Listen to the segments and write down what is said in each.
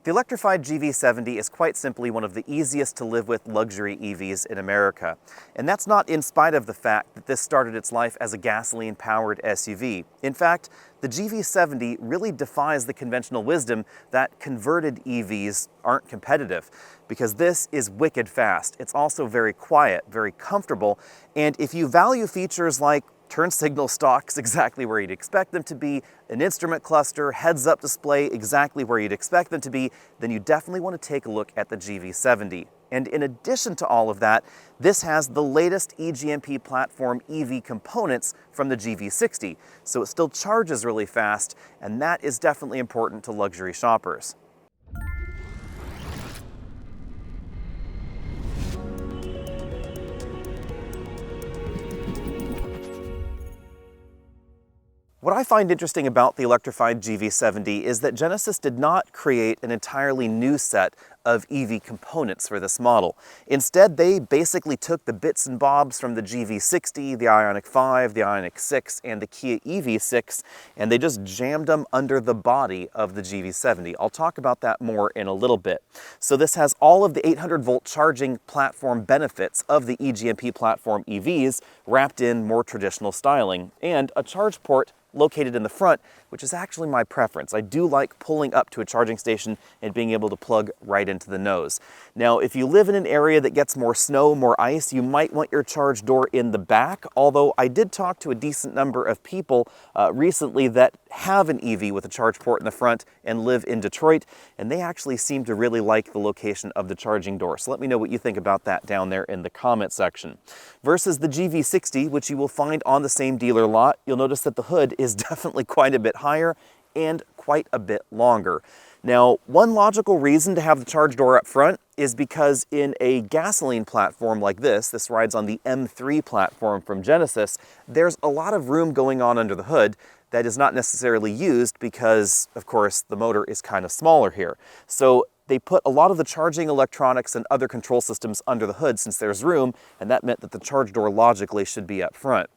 The Electrified GV70 is quite simply one of the easiest to live with luxury EVs in America. And that's not in spite of the fact that this started its life as a gasoline-powered SUV. In fact, the GV70 really defies the conventional wisdom that converted EVs aren't competitive, because this is wicked fast. It's also very quiet, very comfortable, and if you value features like turn signal stalks exactly where you'd expect them to be, an instrument cluster, heads-up display exactly where you'd expect them to be, then you definitely want to take a look at the GV70. And in addition to all of that, this has the latest eGMP platform EV components from the GV60, so it still charges really fast, and that is definitely important to luxury shoppers. What I find interesting about the Electrified GV70 is that Genesis did not create an entirely new set of EV components for this model. Instead, they basically took the bits and bobs from the GV60, the Ioniq 5, the Ioniq 6, and the Kia EV6, and they just jammed them under the body of the GV70. I'll talk about that more in a little bit. So this has all of the 800-volt charging platform benefits of the eGMP platform EVs wrapped in more traditional styling, and a charge port located in the front, which is actually my preference. I do like pulling up to a charging station and being able to plug right into the nose. Now, if you live in an area that gets more snow, more ice, you might want your charge door in the back, although I did talk to a decent number of people recently that have an EV with a charge port in the front and live in Detroit, and they actually seem to really like the location of the charging door. So let me know what you think about that down there in the comment section. Versus the GV60, which you will find on the same dealer lot, you'll notice that the hood is definitely quite a bit higher and quite a bit longer. Now, one logical reason to have the charge door up front is because in a gasoline platform like this rides on the M3 platform from Genesis, there's a lot of room going on under the hood that is not necessarily used because, of course, the motor is kind of smaller here. So they put a lot of the charging electronics and other control systems under the hood since there's room, and that meant that the charge door logically should be up front.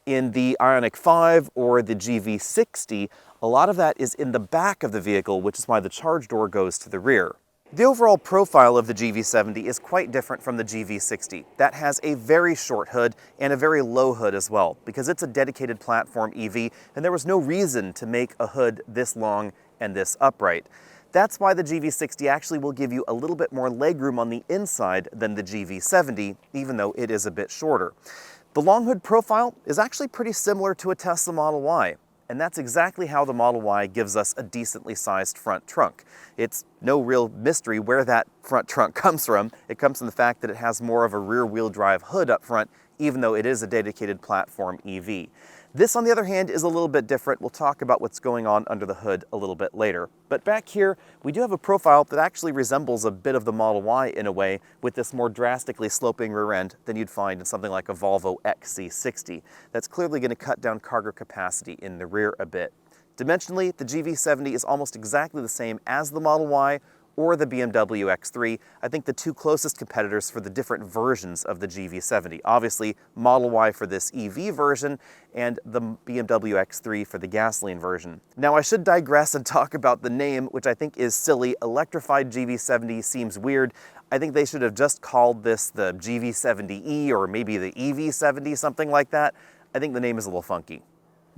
In the Ioniq 5 or the GV60, a lot of that is in the back of the vehicle, which is why the charge door goes to the rear. The overall profile of the GV70 is quite different from the GV60. That has a very short hood and a very low hood as well, because it's a dedicated platform EV, and there was no reason to make a hood this long and this upright. That's why the GV60 actually will give you a little bit more legroom on the inside than the GV70, even though it is a bit shorter. The long hood profile is actually pretty similar to a Tesla Model Y, and that's exactly how the Model Y gives us a decently sized front trunk. It's no real mystery where that front trunk comes from. It comes from the fact that it has more of a rear-wheel drive hood up front, even though it is a dedicated platform EV. This, on the other hand, is a little bit different. We'll talk about what's going on under the hood a little bit later. But back here, we do have a profile that actually resembles a bit of the Model Y in a way, with this more drastically sloping rear end than you'd find in something like a Volvo XC60. That's clearly going to cut down cargo capacity in the rear a bit. Dimensionally, the GV70 is almost exactly the same as the Model Y or the BMW X3, I think the two closest competitors for the different versions of the GV70. Obviously, Model Y for this EV version and the BMW X3 for the gasoline version. Now, I should digress and talk about the name, which I think is silly. Electrified GV70 seems weird. I think they should have just called this the GV70E or maybe the EV70, something like that. I think the name is a little funky.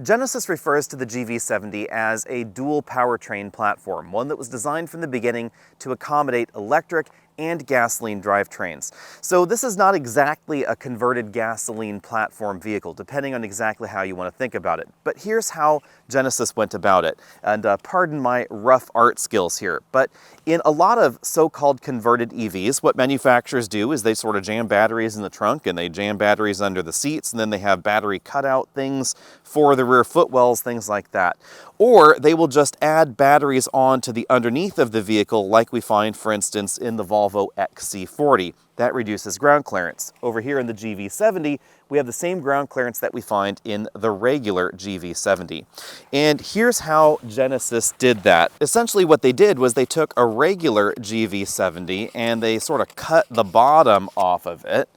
Genesis refers to the GV70 as a dual powertrain platform, one that was designed from the beginning to accommodate electric and gasoline drivetrains. So this is not exactly a converted gasoline platform vehicle, depending on exactly how you want to think about it. But here's how Genesis went about it. And pardon my rough art skills here, but in a lot of so-called converted EVs, what manufacturers do is they sort of jam batteries in the trunk and they jam batteries under the seats, and then they have battery cutout things for the rear footwells, things like that. Or they will just add batteries onto the underneath of the vehicle, like we find, for instance, in the Volvo XC40. That reduces ground clearance. Over here in the GV70, we have the same ground clearance that we find in the regular GV70. And here's how Genesis did that. Essentially what they did was they took a regular GV70 and they sort of cut the bottom off of it,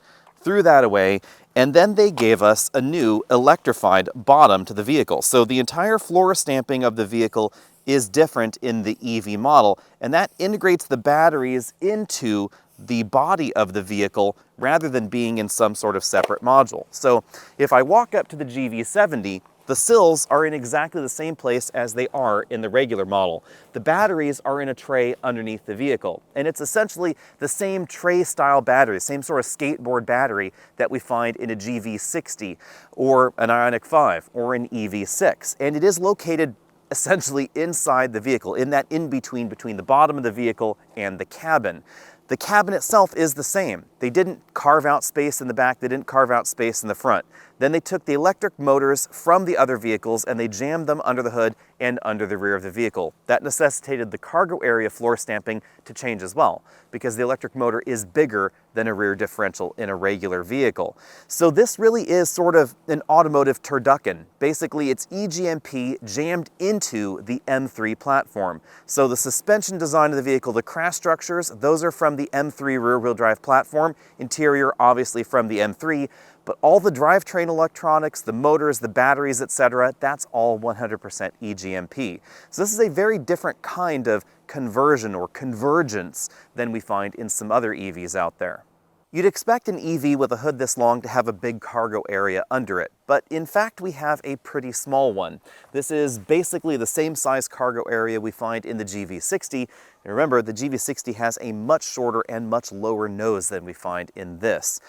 threw that away, and then they gave us a new electrified bottom to the vehicle. So the entire floor stamping of the vehicle is different in the EV model, and that integrates the batteries into the body of the vehicle rather than being in some sort of separate module. So if I walk up to the GV70, the sills are in exactly the same place as they are in the regular model. The batteries are in a tray underneath the vehicle, and it's essentially the same tray-style battery, same sort of skateboard battery that we find in a GV60 or an Ioniq 5 or an EV6, and it is located essentially inside the vehicle, in that in-between between the bottom of the vehicle and the cabin. The cabin itself is the same. They didn't carve out space in the back, they didn't carve out space in the front. Then they took the electric motors from the other vehicles and they jammed them under the hood and under the rear of the vehicle. That necessitated the cargo area floor stamping to change as well, because the electric motor is bigger than a rear differential in a regular vehicle. So this really is sort of an automotive turducken. Basically, it's EGMP jammed into the M3 platform. So the suspension design of the vehicle, the crash structures, those are from the M3 rear-wheel drive platform, interior obviously from the M3, but all the drivetrain electronics, the motors, the batteries, etc., that's all 100% EGMP. So this is a very different kind of conversion or convergence than we find in some other EVs out there. You'd expect an EV with a hood this long to have a big cargo area under it, but in fact we have a pretty small one. This is basically the same size cargo area we find in the GV60. And remember, the GV60 has a much shorter and much lower nose than we find in this.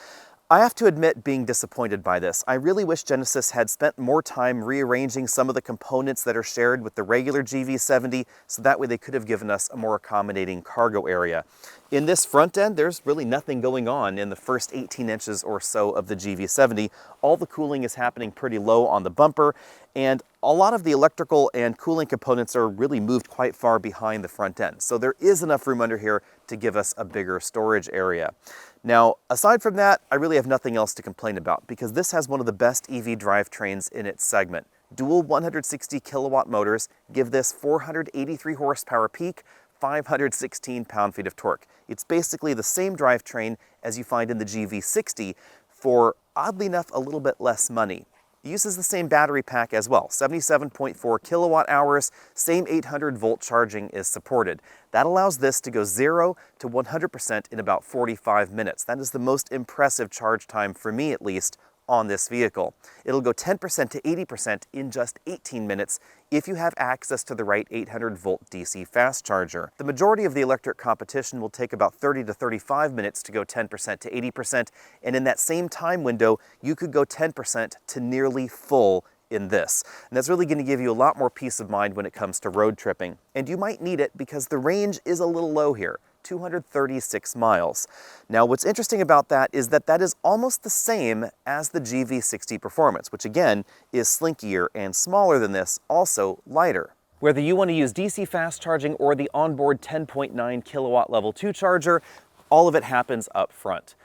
I have to admit being disappointed by this. I really wish Genesis had spent more time rearranging some of the components that are shared with the regular GV70, so that way they could have given us a more accommodating cargo area. In this front end, there's really nothing going on in the first 18 inches or so of the GV70. All the cooling is happening pretty low on the bumper, and a lot of the electrical and cooling components are really moved quite far behind the front end. So there is enough room under here to give us a bigger storage area. Now, aside from that, I really have nothing else to complain about, because this has one of the best EV drivetrains in its segment. Dual 160 kilowatt motors give this 483 horsepower peak, 516 pound-feet of torque. It's basically the same drivetrain as you find in the GV60 for, oddly enough, a little bit less money. It uses the same battery pack as well, 77.4 kilowatt hours, same 800 volt charging is supported. That allows this to go 0 to 100% in about 45 minutes. That is the most impressive charge time, for me at least, on this vehicle. It'll go 10% to 80% in just 18 minutes if you have access to the right 800 volt DC fast charger. The majority of the electric competition will take about 30 to 35 minutes to go 10% to 80%, and in that same time window, you could go 10% to nearly full in this. And that's really going to give you a lot more peace of mind when it comes to road tripping. And you might need it because the range is a little low here. 236 miles. Now, what's interesting about that is that that is almost the same as the GV60 Performance, which again is slinkier and smaller than this, also lighter. Whether you want to use DC fast charging or the onboard 10.9 kilowatt level 2 charger, all of it happens up front.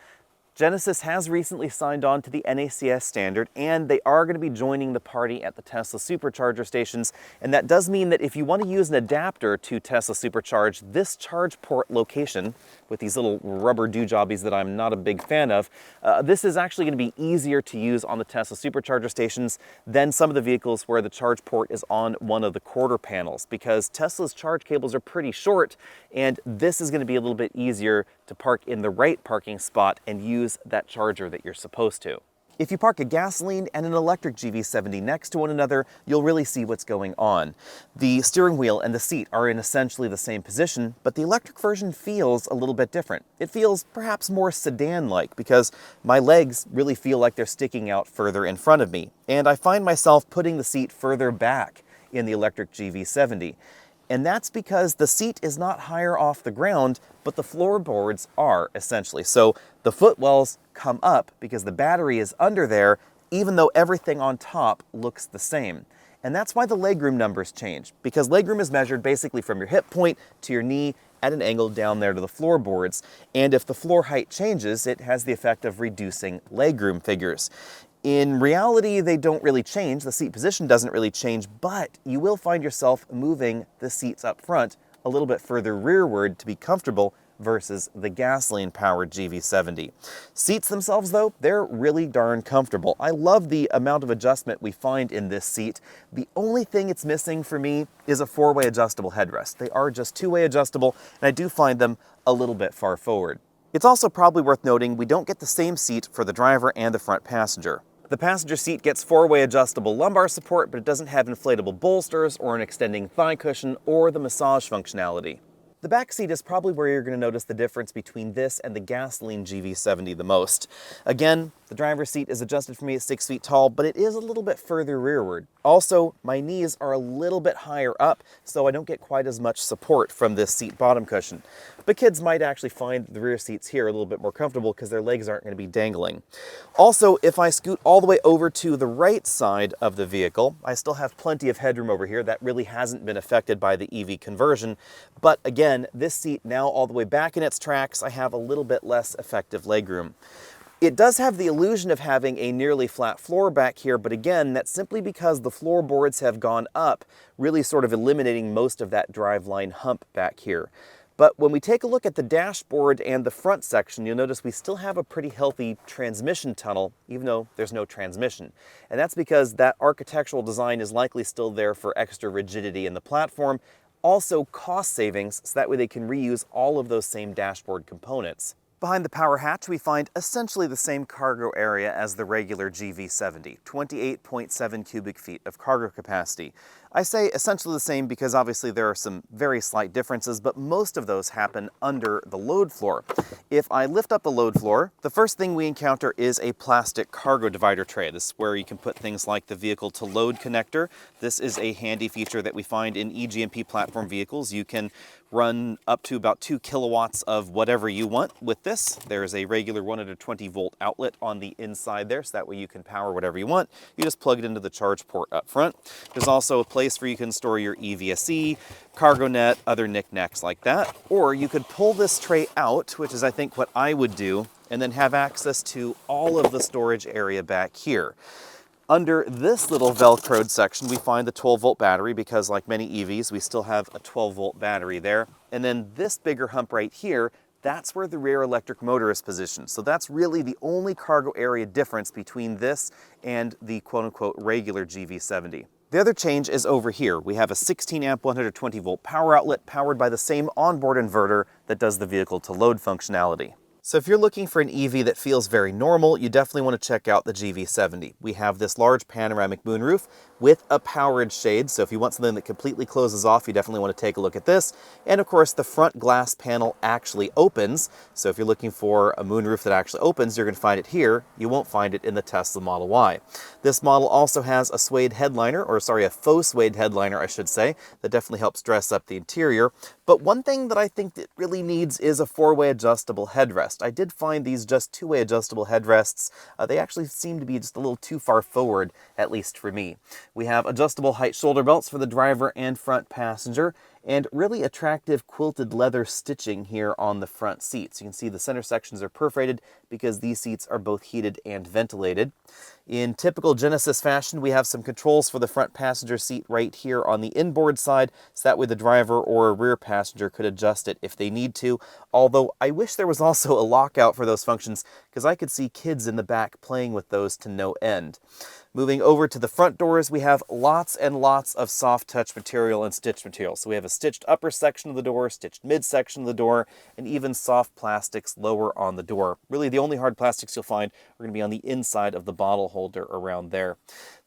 Genesis has recently signed on to the NACS standard, and they are going to be joining the party at the Tesla supercharger stations. And that does mean that if you want to use an adapter to Tesla Supercharge, this charge port location, with these little rubber doojobbies that I'm not a big fan of, this is actually going to be easier to use on the Tesla supercharger stations than some of the vehicles where the charge port is on one of the quarter panels, because Tesla's charge cables are pretty short, and this is going to be a little bit easier to park in the right parking spot and use that charger that you're supposed to. If you park a gasoline and an electric GV70 next to one another, you'll really see what's going on. The steering wheel and the seat are in essentially the same position, but the electric version feels a little bit different. It feels perhaps more sedan-like because my legs really feel like they're sticking out further in front of me, and I find myself putting the seat further back in the electric GV70. And that's because the seat is not higher off the ground, but the floorboards are, essentially. So the footwells come up because the battery is under there, even though everything on top looks the same. And that's why the legroom numbers change, because legroom is measured basically from your hip point to your knee at an angle down there to the floorboards. And if the floor height changes, it has the effect of reducing legroom figures. In reality, they don't really change. The seat position doesn't really change, but you will find yourself moving the seats up front a little bit further rearward to be comfortable versus the gasoline-powered GV70. Seats themselves, though, they're really darn comfortable. I love the amount of adjustment we find in this seat. The only thing it's missing for me is a four-way adjustable headrest. They are just two-way adjustable, and I do find them a little bit far forward. It's also probably worth noting we don't get the same seat for the driver and the front passenger. The passenger seat gets four-way adjustable lumbar support, but it doesn't have inflatable bolsters or an extending thigh cushion or the massage functionality. The back seat is probably where you're going to notice the difference between this and the gasoline GV70 the most. Again, the driver's seat is adjusted for me at 6 feet tall, but it is a little bit further rearward. Also, my knees are a little bit higher up, so I don't get quite as much support from this seat bottom cushion. But kids might actually find the rear seats here a little bit more comfortable because their legs aren't going to be dangling. Also, if I scoot all the way over to the right side of the vehicle, I still have plenty of headroom over here. That really hasn't been affected by the EV conversion. But again, this seat now all the way back in its tracks, I have a little bit less effective legroom. It does have the illusion of having a nearly flat floor back here, but again, that's simply because the floorboards have gone up, really sort of eliminating most of that driveline hump back here. But when we take a look at the dashboard and the front section, you'll notice we still have a pretty healthy transmission tunnel, even though there's no transmission. And that's because that architectural design is likely still there for extra rigidity in the platform, also cost savings, so that way they can reuse all of those same dashboard components. Behind the power hatch, we find essentially the same cargo area as the regular GV70, 28.7 cubic feet of cargo capacity. I say essentially the same because obviously there are some very slight differences, but most of those happen under the load floor. If I lift up the load floor, the first thing we encounter is a plastic cargo divider tray. This is where you can put things like the vehicle to load connector. This is a handy feature that we find in eGMP platform vehicles. You can run up to about 2 kilowatts of whatever you want with this. There's a regular 120 volt outlet on the inside there, so that way you can power whatever you want. You just plug it into the charge port up front. There's also a place where you can store your EVSE, cargo net, other knickknacks like that. Or you could pull this tray out, which is I think what I would do, and then have access to all of the storage area back here. Under this little Velcroed section, we find the 12-volt battery because, like many EVs, we still have a 12-volt battery there. And then this bigger hump right here, that's where the rear electric motor is positioned. So that's really the only cargo area difference between this and the quote-unquote regular GV70. The other change is over here. We have a 16-amp 120-volt power outlet powered by the same onboard inverter that does the vehicle to load functionality. So if you're looking for an EV that feels very normal, you definitely want to check out the GV70. We have this large panoramic moonroof with a powered shade, so if you want something that completely closes off, you definitely want to take a look at this. And of course, the front glass panel actually opens, so if you're looking for a moonroof that actually opens, you're going to find it here. You won't find it in the Tesla Model Y. This model also has a suede headliner, or sorry, a faux suede headliner, I should say, that definitely helps dress up the interior. But one thing that I think it really needs is a four-way adjustable headrest. I did find these just two-way adjustable headrests. They actually seem to be just a little too far forward, at least for me. We have adjustable height shoulder belts for the driver and front passenger, and really attractive quilted leather stitching here on the front seats. You can see the center sections are perforated because these seats are both heated and ventilated. In typical Genesis fashion, we have some controls for the front passenger seat right here on the inboard side, so that way the driver or a rear passenger could adjust it if they need to. Although I wish there was also a lockout for those functions, because I could see kids in the back playing with those to no end. Moving over to the front doors, we have lots and lots of soft touch material and stitched material. So we have a stitched upper section of the door, stitched mid section of the door, and even soft plastics lower on the door. Really, the only hard plastics you'll find are going to be on the inside of the bottle holder around there.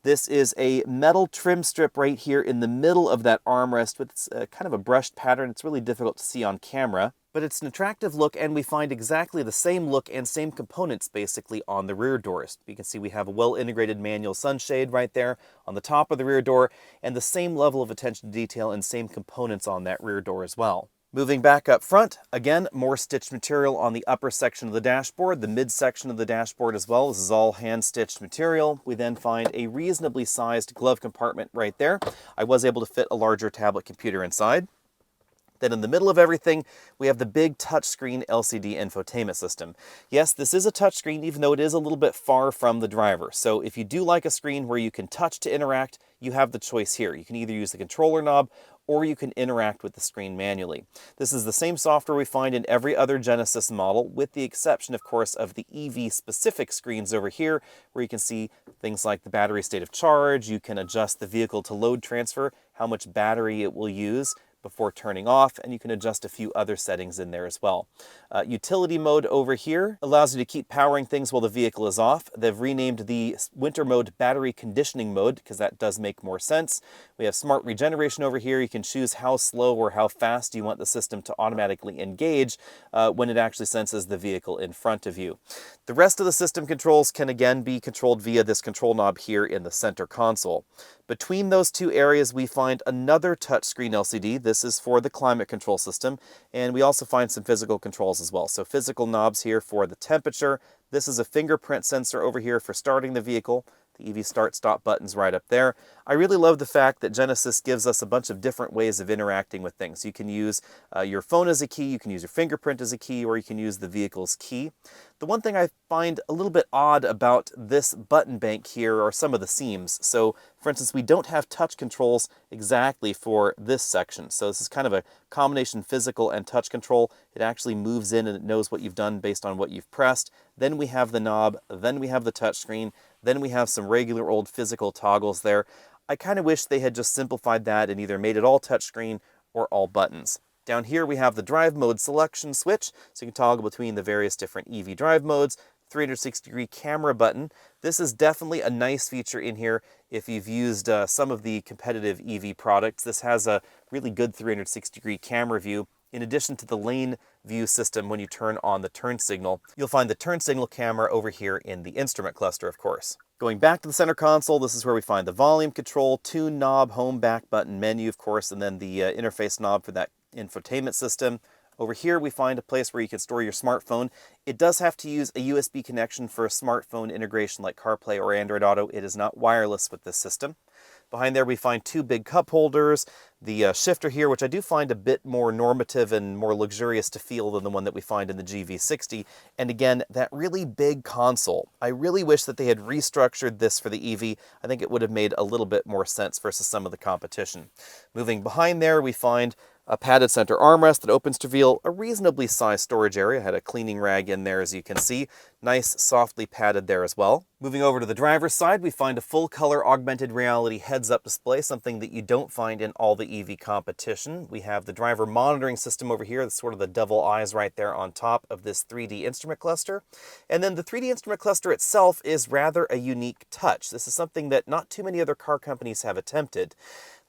This is a metal trim strip right here in the middle of that armrest with kind of a brushed pattern. It's really difficult to see on camera, but it's an attractive look, and we find exactly the same look and same components basically on the rear doors. You can see we have a well-integrated manual sunshade right there on the top of the rear door, and the same level of attention to detail and same components on that rear door as well. Moving back up front, again, more stitched material on the upper section of the dashboard, the midsection of the dashboard as well. This is all hand-stitched material. We then find a reasonably sized glove compartment right there. I was able to fit a larger tablet computer inside. Then in the middle of everything, we have the big touchscreen LCD infotainment system. Yes, this is a touchscreen, even though it is a little bit far from the driver. So if you do like a screen where you can touch to interact, you have the choice here. You can either use the controller knob or you can interact with the screen manually. This is the same software we find in every other Genesis model, with the exception, of course, of the EV-specific screens over here, where you can see things like the battery state of charge, you can adjust the vehicle to load transfer, how much battery it will use before turning off, and you can adjust a few other settings in there as well. Utility mode over here allows you to keep powering things while the vehicle is off. They've renamed the winter mode battery conditioning mode because that does make more sense. We have smart regeneration over here. You can choose how slow or how fast you want the system to automatically engage when it actually senses the vehicle in front of you. The rest of the system controls can again be controlled via this control knob here in the center console. Between those two areas, we find another touchscreen LCD. This is for the climate control system, and we also find some physical controls as well. So physical knobs here for the temperature. This is a fingerprint sensor over here for starting the vehicle. The EV start-stop button's right up there. I really love the fact that Genesis gives us a bunch of different ways of interacting with things. You can use your phone as a key, you can use your fingerprint as a key, or you can use the vehicle's key. The one thing I find a little bit odd about this button bank here are some of the seams. So, for instance, we don't have touch controls exactly for this section. So this is kind of a combination physical and touch control. It actually moves in and it knows what you've done based on what you've pressed. Then we have the knob, then we have the touch screen, then we have some regular old physical toggles there. I kind of wish they had just simplified that and either made it all touchscreen or all buttons. Down here we have the drive mode selection switch, so you can toggle between the various different EV drive modes. 360-degree camera button. This is definitely a nice feature in here if you've used some of the competitive EV products. This has a really good 360-degree camera view. In addition to the lane view system when you turn on the turn signal, you'll find the turn signal camera over here in the instrument cluster, of course. Going back to the center console, this is where we find the volume control, tune knob, home, back button, menu, of course, and then the interface knob for that infotainment system. Over here we find a place where you can store your smartphone. It does have to use a USB connection for a smartphone integration like CarPlay or Android Auto. It is not wireless with this system. Behind there we find two big cup holders, the shifter here, which I do find a bit more normative and more luxurious to feel than the one that we find in the GV60, and again, that really big console. I really wish that they had restructured this for the EV. I think it would have made a little bit more sense versus some of the competition. Moving behind there, we find a padded center armrest that opens to reveal a reasonably sized storage area. I had a cleaning rag in there, as you can see. Nice, softly padded there as well. Moving over to the driver's side, we find a full-color augmented reality heads-up display, something that you don't find in all the EV competition. We have the driver monitoring system over here. That's sort of the devil eyes right there on top of this 3D instrument cluster. And then the 3D instrument cluster itself is rather a unique touch. This is something that not too many other car companies have attempted.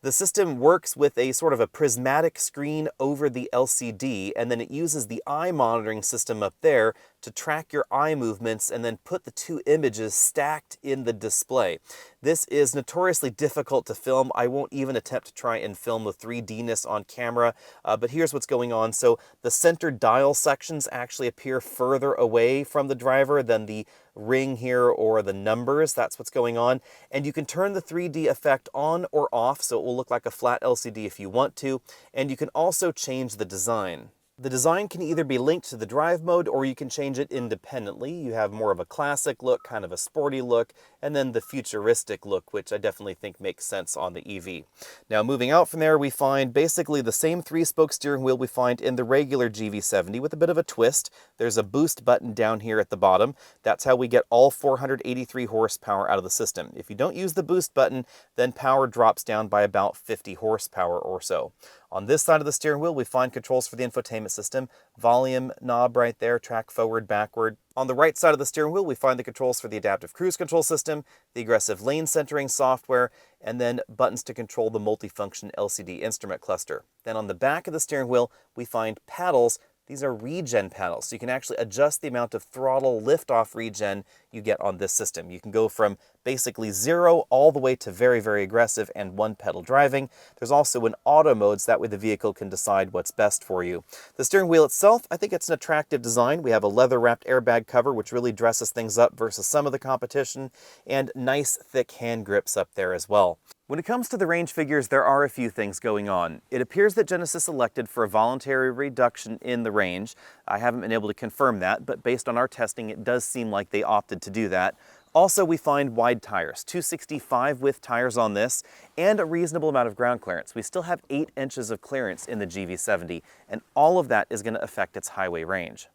The system works with a sort of a prismatic screen over the LCD, and then it uses the eye monitoring system up there to track your eye movements and then put the two images stacked in the display. This is notoriously difficult to film. I won't even attempt to try and film the 3D-ness on camera, but here's what's going on. So the center dial sections actually appear further away from the driver than the ring here or the numbers. That's what's going on. And you can turn the 3D effect on or off, so it will look like a flat LCD if you want to, and you can also change the design. The design can either be linked to the drive mode or you can change it independently. You have more of a classic look, kind of a sporty look, and then the futuristic look, which I definitely think makes sense on the EV. Now moving out from there, we find basically the same 3-spoke steering wheel we find in the regular GV70 with a bit of a twist. There's a boost button down here at the bottom. That's how we get all 483 horsepower out of the system. If you don't use the boost button, then power drops down by about 50 horsepower or so. On this side of the steering wheel, we find controls for the infotainment system, volume knob right there, track forward, backward. On the right side of the steering wheel, we find the controls for the adaptive cruise control system, the aggressive lane centering software, and then buttons to control the multifunction LCD instrument cluster. Then on the back of the steering wheel, we find paddles. These are regen paddles, so you can actually adjust the amount of throttle lift-off regen you get on this system. You can go from basically 0 all the way to very, very aggressive and one-pedal driving. There's also an auto mode, so that way the vehicle can decide what's best for you. The steering wheel itself, I think it's an attractive design. We have a leather-wrapped airbag cover, which really dresses things up versus some of the competition, and nice, thick hand grips up there as well. When it comes to the range figures, there are a few things going on. It appears that Genesis elected for a voluntary reduction in the range. I haven't been able to confirm that, but based on our testing, it does seem like they opted to do that. Also, we find wide tires, 265 width tires on this, and a reasonable amount of ground clearance. We still have 8 inches of clearance in the GV70, and all of that is going to affect its highway range.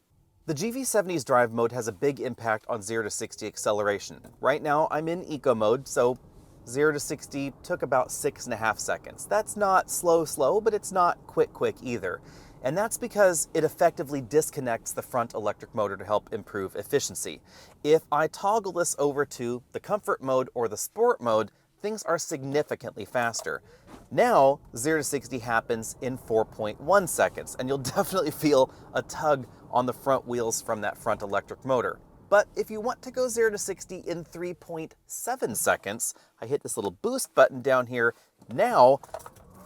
The GV70's drive mode has a big impact on 0 to 60 acceleration. Right now, I'm in eco mode, so 0 to 60 took about 6.5 seconds. That's not slow, but it's not quick either. And that's because it effectively disconnects the front electric motor to help improve efficiency. If I toggle this over to the comfort mode or the sport mode, things are significantly faster. Now, 0 to 60 happens in 4.1 seconds, and you'll definitely feel a tug on the front wheels from that front electric motor. But if you want to go 0 to 60 in 3.7 seconds, I hit this little boost button down here. Now,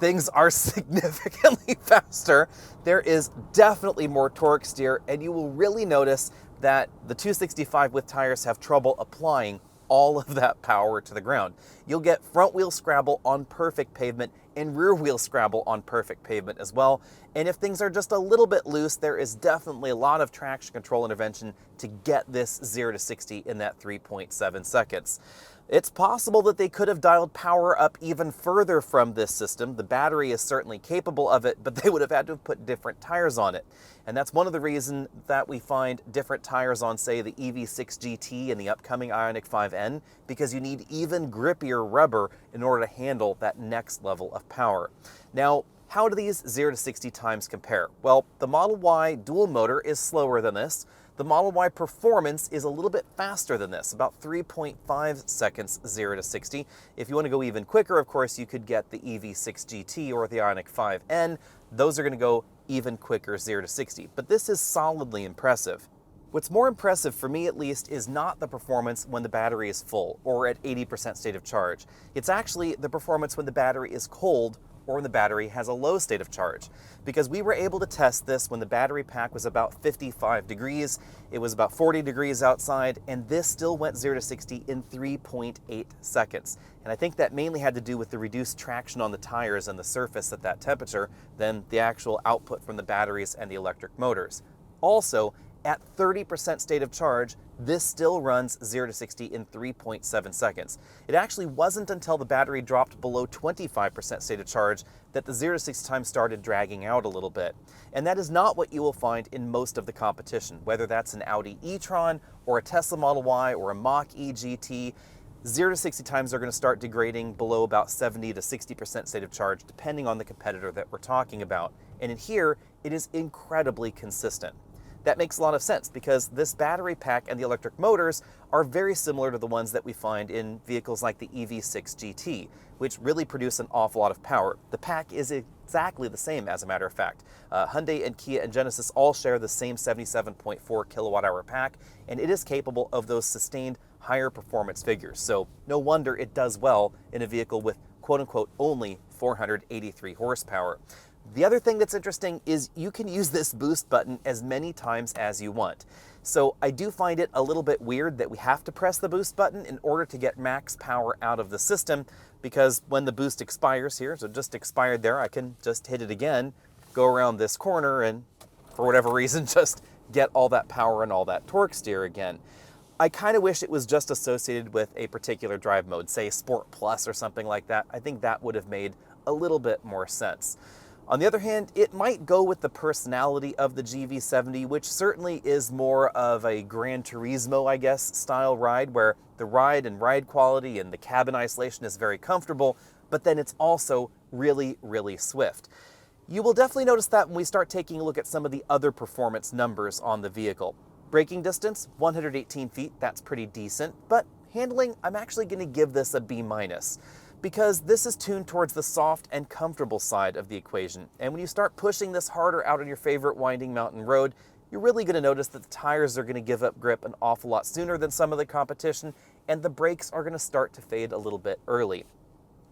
things are significantly faster. There is definitely more torque steer, and you will really notice that the 265 with tires have trouble applying all of that power to the ground. You'll get front wheel scrabble on perfect pavement and rear wheel scrabble on perfect pavement as well. And if things are just a little bit loose, there is definitely a lot of traction control intervention to get this 0 to 60 in that 3.7 seconds. It's possible that they could have dialed power up even further from this system. The battery is certainly capable of it, but they would have had to have put different tires on it. And that's one of the reasons that we find different tires on, say, the EV6 GT and the upcoming Ioniq 5N, because you need even grippier rubber in order to handle that next level of power. Now, how do these 0 to 60 times compare? Well, the Model Y dual motor is slower than this. The Model Y Performance is a little bit faster than this, about 3.5 seconds 0 to 60. If you want to go even quicker, of course, you could get the EV6 GT or the Ioniq 5N. Those are going to go even quicker 0 to 60, but this is solidly impressive. What's more impressive, for me at least, is not the performance when the battery is full or at 80% state of charge. It's actually the performance when the battery is cold or when the battery has a low state of charge. Because we were able to test this when the battery pack was about 55 degrees, it was about 40 degrees outside, and this still went 0 to 60 in 3.8 seconds. And I think that mainly had to do with the reduced traction on the tires and the surface at that temperature than the actual output from the batteries and the electric motors. Also, at 30% state of charge, this still runs 0 to 60 in 3.7 seconds. It actually wasn't until the battery dropped below 25% state of charge that the 0 to 60 time started dragging out a little bit. And that is not what you will find in most of the competition, whether that's an Audi e-tron or a Tesla Model Y or a Mach-E GT. 0 to 60 times are going to start degrading below about 70 to 60% state of charge, depending on the competitor that we're talking about. And in here, it is incredibly consistent. That makes a lot of sense because this battery pack and the electric motors are very similar to the ones that we find in vehicles like the EV6 GT, which really produce an awful lot of power. The pack is exactly the same, as a matter of fact. Hyundai and Kia and Genesis all share the same 77.4 kilowatt hour pack, and it is capable of those sustained higher performance figures. So no wonder it does well in a vehicle with quote unquote only 483 horsepower. The other thing that's interesting is you can use this boost button as many times as you want. So I do find it a little bit weird that we have to press the boost button in order to get max power out of the system, because when the boost expires here, so it just expired there, I can just hit it again, go around this corner, and for whatever reason, just get all that power and all that torque steer again. I kind of wish it was just associated with a particular drive mode, say Sport Plus or something like that. I think that would have made a little bit more sense. On the other hand, it might go with the personality of the GV70, which certainly is more of a Gran Turismo, I guess, style ride, where the ride quality and the cabin isolation is very comfortable, but then it's also really, really swift. You will definitely notice that when we start taking a look at some of the other performance numbers on the vehicle. Braking distance, 118 feet, that's pretty decent, but handling, I'm actually going to give this a B-, because this is tuned towards the soft and comfortable side of the equation. And when you start pushing this harder out on your favorite winding mountain road, you're really going to notice that the tires are going to give up grip an awful lot sooner than some of the competition, and the brakes are going to start to fade a little bit early.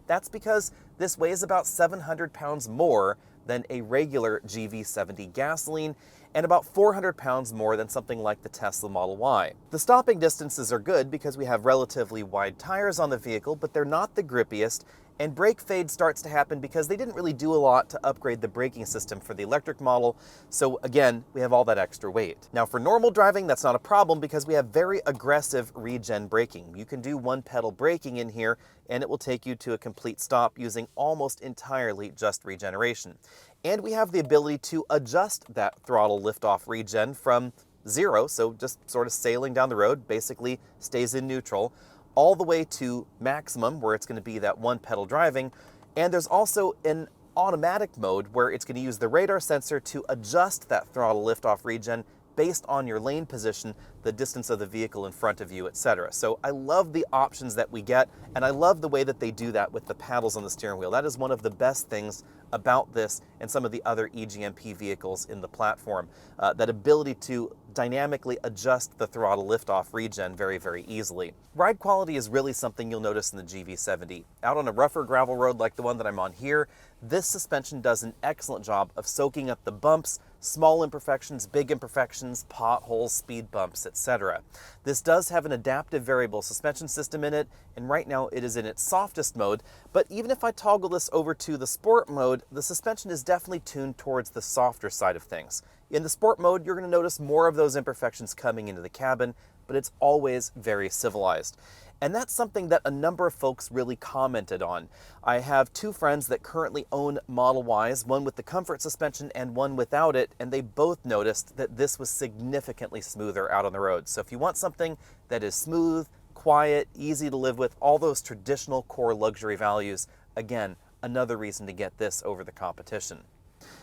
That's because this weighs about 700 pounds more than a regular GV70 gasoline, and about 400 pounds more than something like the Tesla Model Y. The stopping distances are good because we have relatively wide tires on the vehicle, but they're not the grippiest, And brake fade starts to happen because they didn't really do a lot to upgrade the braking system for the electric model. So again, we have all that extra weight. Now for normal driving, that's not a problem because we have very aggressive regen braking. You can do one pedal braking in here and it will take you to a complete stop using almost entirely just regeneration. And we have the ability to adjust that throttle liftoff regen from 0, so just sort of sailing down the road, basically stays in neutral, all the way to maximum, where it's going to be that one pedal driving. And there's also an automatic mode where it's going to use the radar sensor to adjust that throttle liftoff regen based on your lane position, the distance of the vehicle in front of you, etc. So I love the options that we get, and I love the way that they do that with the paddles on the steering wheel. That is one of the best things about this and some of the other EGMP vehicles in the platform. That ability to dynamically adjust the throttle liftoff regen very, very easily. Ride quality is really something you'll notice in the GV70. Out on a rougher gravel road like the one that I'm on here, this suspension does an excellent job of soaking up the bumps, small imperfections, big imperfections, potholes, speed bumps, etc. This does have an adaptive variable suspension system in it, and right now it is in its softest mode, but even if I toggle this over to the sport mode, the suspension is definitely tuned towards the softer side of things. In the sport mode, you're going to notice more of those imperfections coming into the cabin, but it's always very civilized. And that's something that a number of folks really commented on. I have two friends that currently own Model Ys, one with the comfort suspension and one without it, and they both noticed that this was significantly smoother out on the road. So if you want something that is smooth, quiet, easy to live with, all those traditional core luxury values, again, another reason to get this over the competition.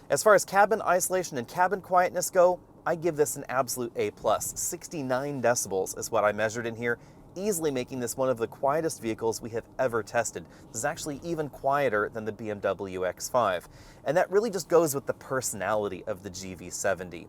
As far as cabin isolation and cabin quietness go, I give this an absolute A+. 69 decibels is what I measured in here, easily making this one of the quietest vehicles we have ever tested. This is actually even quieter than the BMW X5. And that really just goes with the personality of the GV70.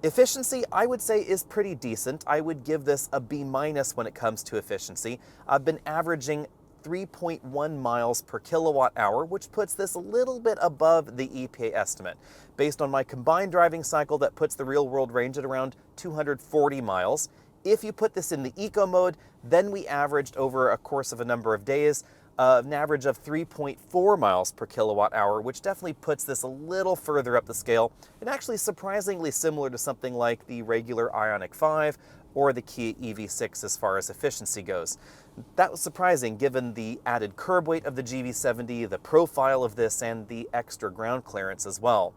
Efficiency, I would say, is pretty decent. I would give this a B- when it comes to efficiency. I've been averaging 3.1 miles per kilowatt hour, which puts this a little bit above the EPA estimate. Based on my combined driving cycle, that puts the real world range at around 240 miles. If you put this in the eco mode, then we averaged over a course of a number of days an average of 3.4 miles per kilowatt hour, which definitely puts this a little further up the scale, and actually surprisingly similar to something like the regular Ioniq 5 or the Kia EV6 as far as efficiency goes. That was surprising given the added curb weight of the GV70, the profile of this, and the extra ground clearance as well.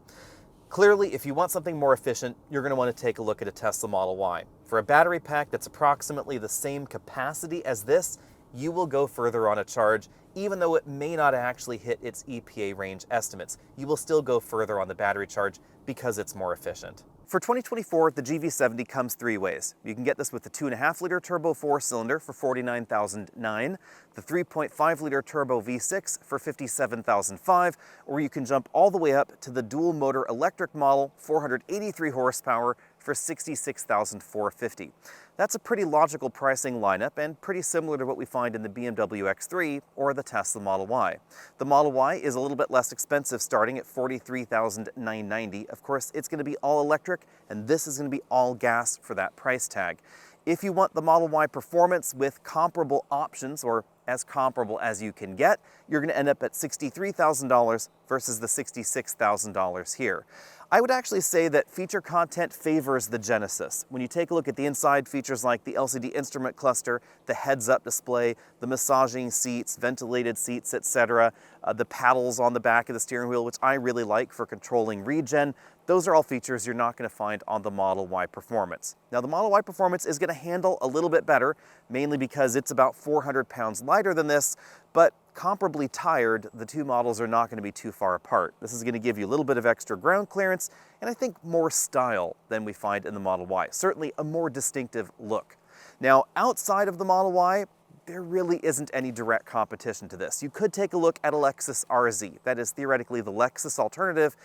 Clearly, if you want something more efficient, you're going to want to take a look at a Tesla Model Y. For a battery pack that's approximately the same capacity as this, you will go further on a charge, even though it may not actually hit its EPA range estimates. You will still go further on the battery charge because it's more efficient. For 2024, the GV70 comes three ways. You can get this with the 2.5-liter turbo 4-cylinder for $49,009, the 3.5-liter turbo V6 for $57,005, or you can jump all the way up to the dual-motor electric model, 483 horsepower, for $66,450. That's a pretty logical pricing lineup and pretty similar to what we find in the BMW X3 or the Tesla Model Y. The Model Y is a little bit less expensive, starting at $43,990. Of course, it's going to be all electric, and this is going to be all gas for that price tag. If you want the Model Y performance with comparable options, or as comparable as you can get, you're going to end up at $63,000 versus the $66,000 here. I would actually say that feature content favors the Genesis. When you take a look at the inside, features like the LCD instrument cluster, the heads-up display, the massaging seats, ventilated seats, etc., the paddles on the back of the steering wheel, which I really like for controlling regen, those are all features you're not going to find on the Model Y Performance. Now, the Model Y Performance is going to handle a little bit better, mainly because it's about 400 pounds lighter than this, but comparably tired, the two models are not going to be too far apart. This is going to give you a little bit of extra ground clearance, and I think more style than we find in the Model Y. Certainly a more distinctive look. Now, outside of the Model Y, there really isn't any direct competition to this. You could take a look at a Lexus RZ. That is theoretically the Lexus alternative,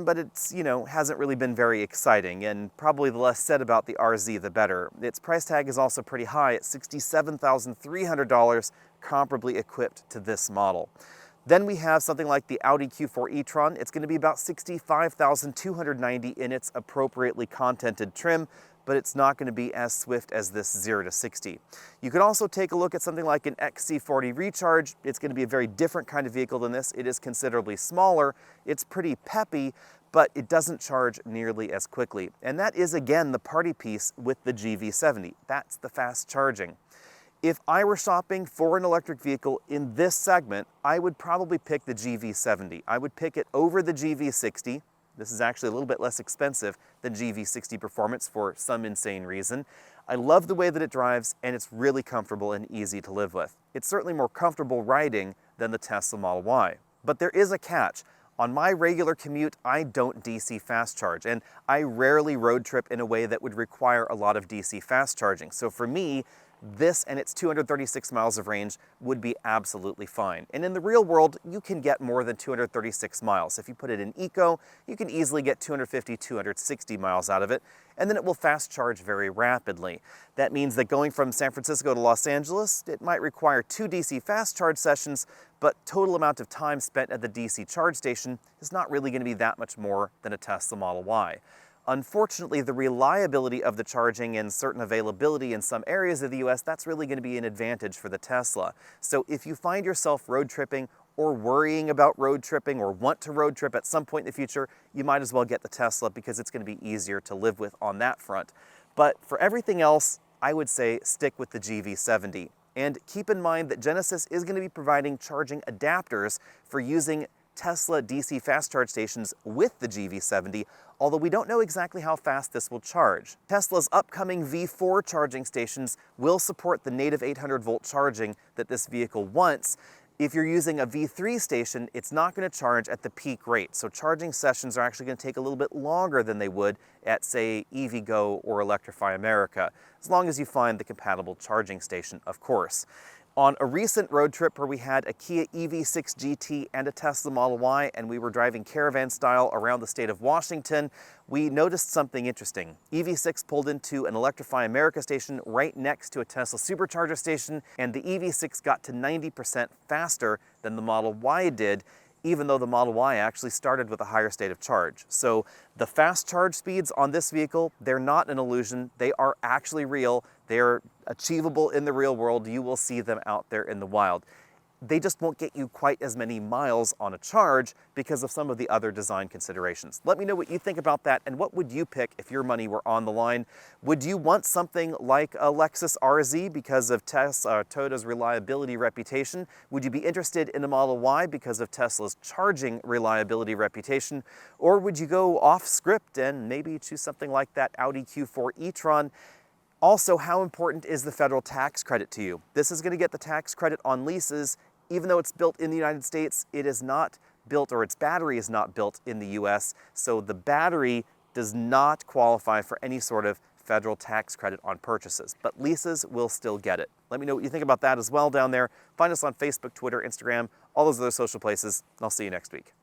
but it's, hasn't really been very exciting, and probably the less said about the RZ, the better. Its price tag is also pretty high at $67,300, comparably equipped to this model. Then we have something like the Audi Q4 e-tron. It's going to be about $65,290 in its appropriately contented trim, but it's not going to be as swift as this 0 to 60. You could also take a look at something like an XC40 Recharge. It's going to be a very different kind of vehicle than this. It is considerably smaller. It's pretty peppy, but it doesn't charge nearly as quickly. And that is, again, the party piece with the GV70. That's the fast charging. If I were shopping for an electric vehicle in this segment, I would probably pick the GV70. I would pick it over the GV60. This is actually a little bit less expensive than GV60 Performance for some insane reason. I love the way that it drives, and it's really comfortable and easy to live with. It's certainly more comfortable riding than the Tesla Model Y. But there is a catch. On my regular commute, I don't DC fast charge, and I rarely road trip in a way that would require a lot of DC fast charging. So for me, this and its 236 miles of range would be absolutely fine. And in the real world, you can get more than 236 miles. If you put it in eco, you can easily get 250, 260 miles out of it, and then it will fast charge very rapidly. That means that going from San Francisco to Los Angeles, it might require 2 DC fast charge sessions, but total amount of time spent at the DC charge station is not really going to be that much more than a Tesla Model Y. Unfortunately, the reliability of the charging and certain availability in some areas of the US, that's really going to be an advantage for the Tesla. So if you find yourself road tripping or worrying about road tripping or want to road trip at some point in the future, you might as well get the Tesla because it's going to be easier to live with on that front. But for everything else, I would say stick with the GV70. And keep in mind that Genesis is going to be providing charging adapters for using Tesla DC fast charge stations with the GV70, although we don't know exactly how fast this will charge. Tesla's upcoming V4 charging stations will support the native 800-volt charging that this vehicle wants. If you're using a V3 station, it's not going to charge at the peak rate, so charging sessions are actually going to take a little bit longer than they would at, say, EVgo or Electrify America, as long as you find the compatible charging station, of course. On a recent road trip where we had a Kia EV6 GT and a Tesla Model Y, and we were driving caravan style around the state of Washington, we noticed something interesting. EV6 pulled into an Electrify America station right next to a Tesla supercharger station, and the EV6 got to 90% faster than the Model Y did, even though the Model Y actually started with a higher state of charge. So the fast charge speeds on this vehicle, they're not an illusion, they are actually real, they're achievable in the real world, you will see them out there in the wild. They just won't get you quite as many miles on a charge because of some of the other design considerations. Let me know what you think about that, and what would you pick if your money were on the line? Would you want something like a Lexus RZ because of Toyota's reliability reputation? Would you be interested in a Model Y because of Tesla's charging reliability reputation? Or would you go off script and maybe choose something like that Audi Q4 e-tron? Also, how important is the federal tax credit to you? This is going to get the tax credit on leases. Even though it's built in the United States, it is not built, or its battery is not built in the US, so the battery does not qualify for any sort of federal tax credit on purchases, but leases will still get it. Let me know what you think about that as well down there. Find us on Facebook, Twitter, Instagram, all those other social places, and I'll see you next week.